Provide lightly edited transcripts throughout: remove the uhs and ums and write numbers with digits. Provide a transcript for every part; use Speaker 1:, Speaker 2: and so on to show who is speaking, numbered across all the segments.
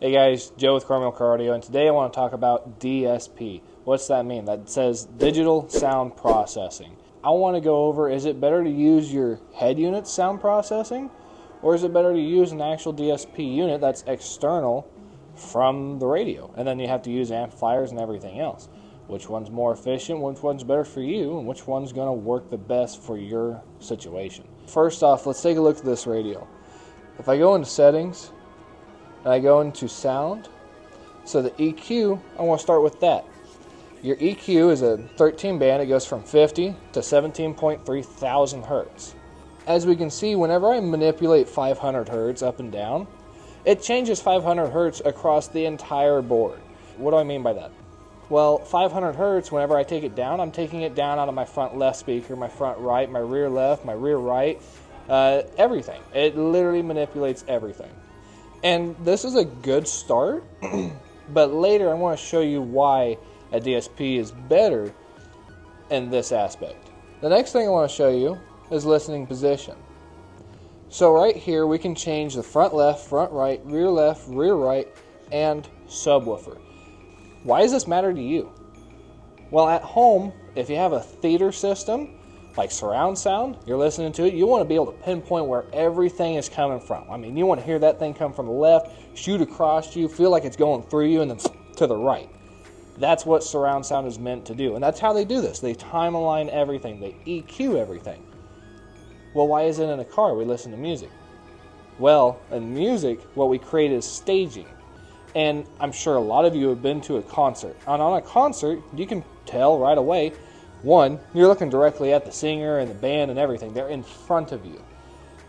Speaker 1: Hey guys, Joe with Chromial Car Audio, and today I want to talk about DSP. What's that mean? That says Digital Sound Processing. I want to go over, is it better to use your head unit's sound processing, or is it better to use an actual DSP unit that's external from the radio? And then you have to use amplifiers and everything else. Which one's more efficient, which one's better for you, and which one's going to work the best for your situation? First off, let's take a look at this radio. If I go into settings, and I go into sound, so the EQ, I want to start with that. Your EQ is a 13 band. It goes from 50 to 17.3 thousand hertz. As we can see, whenever I manipulate 500 hertz up and down, it changes 500 hertz across the entire board. What do I mean by that? Well, 500 hertz, whenever I take it down, I'm taking it down out of my front left speaker, my front right, my rear left, my rear right, everything. It literally manipulates everything. And this is a good start, but later I want to show you why a DSP is better in this aspect. The next thing I want to show you is listening position. So right here we can change the front left, front right, rear left, rear right, and subwoofer. Why does this matter to you? Well, at home, if you have a theater system, like surround sound, you're listening to it, you want to be able to pinpoint where everything is coming from. I mean, you want to hear that thing come from the left, shoot across you, feel like it's going through you, and then to the right. That's what surround sound is meant to do. And that's how they do this. They time align everything. They EQ everything. Well, why is it in a car we listen to music? Well, in music, what we create is staging. And I'm sure a lot of you have been to a concert. And on a concert, you can tell right away, one, you're looking directly at the singer and the band and everything. They're in front of you.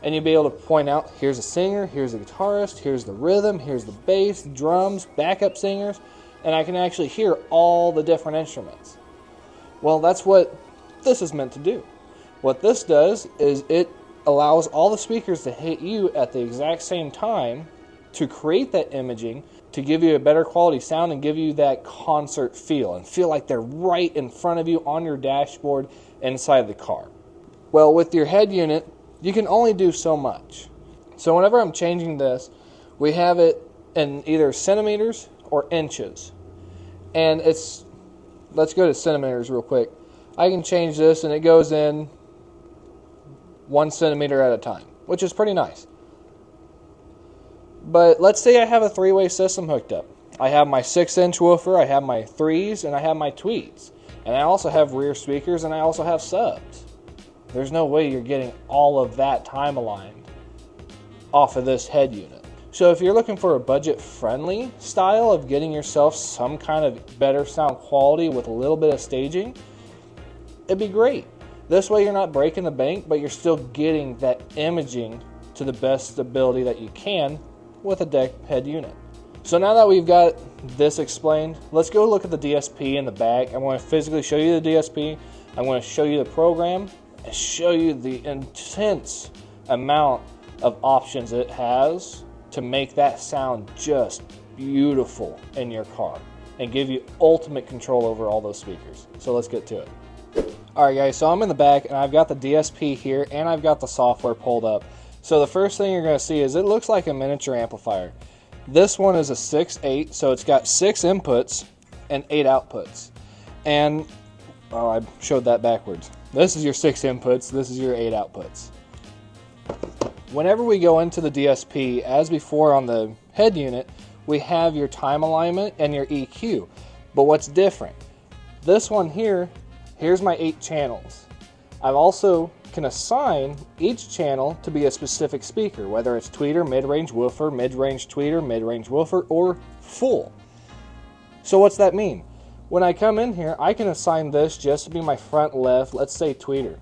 Speaker 1: And you'll be able to point out, here's a singer, here's a guitarist, here's the rhythm, here's the bass, drums, backup singers, and I can actually hear all the different instruments. Well, that's what this is meant to do. What this does is it allows all the speakers to hit you at the exact same time to create that imaging, to give you a better quality sound and give you that concert feel and feel like they're right in front of you on your dashboard inside the car. Well, with your head unit, you can only do so much. So whenever I'm changing this, we have it in either centimeters or inches. And let's go to centimeters real quick. I can change this and it goes in 1 centimeter at a time, which is pretty nice. But let's say I have a three-way system hooked up. I have my 6-inch woofer, I have my 3s, and I have my tweets. And I also have rear speakers, and I also have subs. There's no way you're getting all of that time aligned off of this head unit. So if you're looking for a budget-friendly style of getting yourself some kind of better sound quality with a little bit of staging, it'd be great. This way you're not breaking the bank, but you're still getting that imaging to the best ability that you can with a deck head unit. So now that we've got this explained, let's go look at the DSP in the back. I'm going to physically show you the DSP. I'm going to show you the program and show you the intense amount of options it has to make that sound just beautiful in your car and give you ultimate control over all those speakers. So let's get to it. Alright guys, so I'm in the back and I've got the DSP here and I've got the software pulled up. So the first thing you're going to see is it looks like a miniature amplifier. This one is a 6-8, so it's got 6 inputs and 8 outputs. And, oh, I showed that backwards. This is your 6 inputs, this is your 8 outputs. Whenever we go into the DSP, as before on the head unit, we have your time alignment and your EQ. But what's different? This one here, here's my 8 channels. I've also can assign each channel to be a specific speaker, whether it's tweeter, mid-range woofer, mid-range tweeter, mid-range woofer, or full. So what's that mean? When I come in here, I can assign this just to be my front left, let's say tweeter.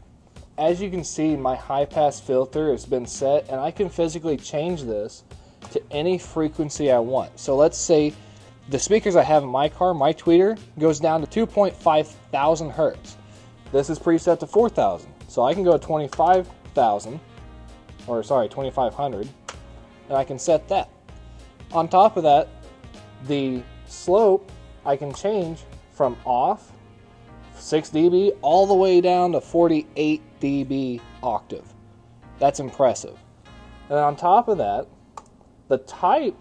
Speaker 1: As you can see, my high-pass filter has been set, and I can physically change this to any frequency I want. So let's say the speakers I have in my car, my tweeter, goes down to 2.5 thousand hertz. This is preset to 4,000. So I can go 25,000, or sorry, 2,500, and I can set that. On top of that, the slope I can change from off 6 dB all the way down to 48 dB octave. That's impressive. And on top of that, the type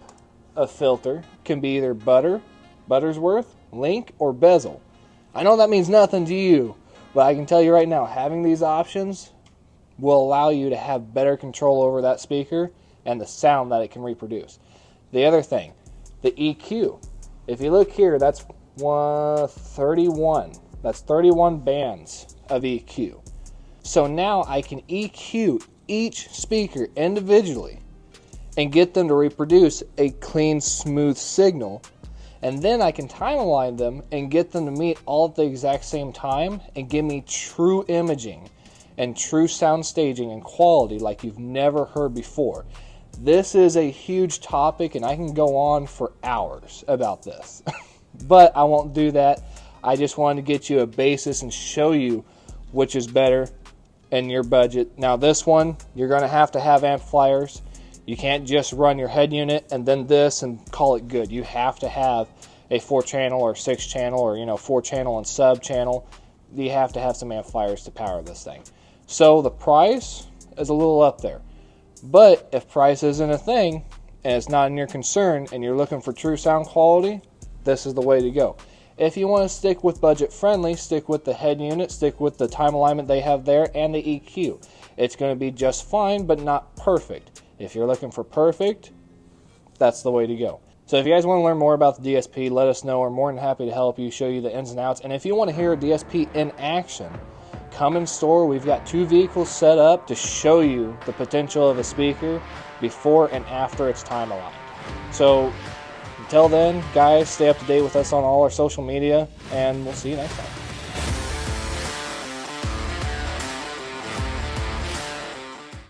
Speaker 1: a filter can be either Buttersworth, Link, or Bezel. I know that means nothing to you, but I can tell you right now, having these options will allow you to have better control over that speaker and the sound that it can reproduce. The other thing, the EQ. If you look here, that's 31. That's 31 bands of EQ. So now I can EQ each speaker individually and get them to reproduce a clean, smooth signal. And then I can time align them and get them to meet all at the exact same time and give me true imaging and true sound staging and quality like you've never heard before. This is a huge topic and I can go on for hours about this. But I won't do that. I just wanted to get you a basis and show you which is better in your budget. Now this one, you're going to have amplifiers. You can't just run your head unit and then this and call it good. You have to have a 4-channel or 6-channel or 4-channel and sub-channel. You have to have some amplifiers to power this thing. So the price is a little up there. But if price isn't a thing and it's not in your concern and you're looking for true sound quality, this is the way to go. If you want to stick with budget friendly, stick with the head unit, stick with the time alignment they have there and the EQ. It's going to be just fine, but not perfect. If you're looking for perfect, that's the way to go. So if you guys want to learn more about the DSP, let us know. We're more than happy to help you, show you the ins and outs. And if you want to hear a DSP in action, come in store. We've got 2 vehicles set up to show you the potential of a speaker before and after it's time aligned. So until then, guys, stay up to date with us on all our social media, and we'll see you next time.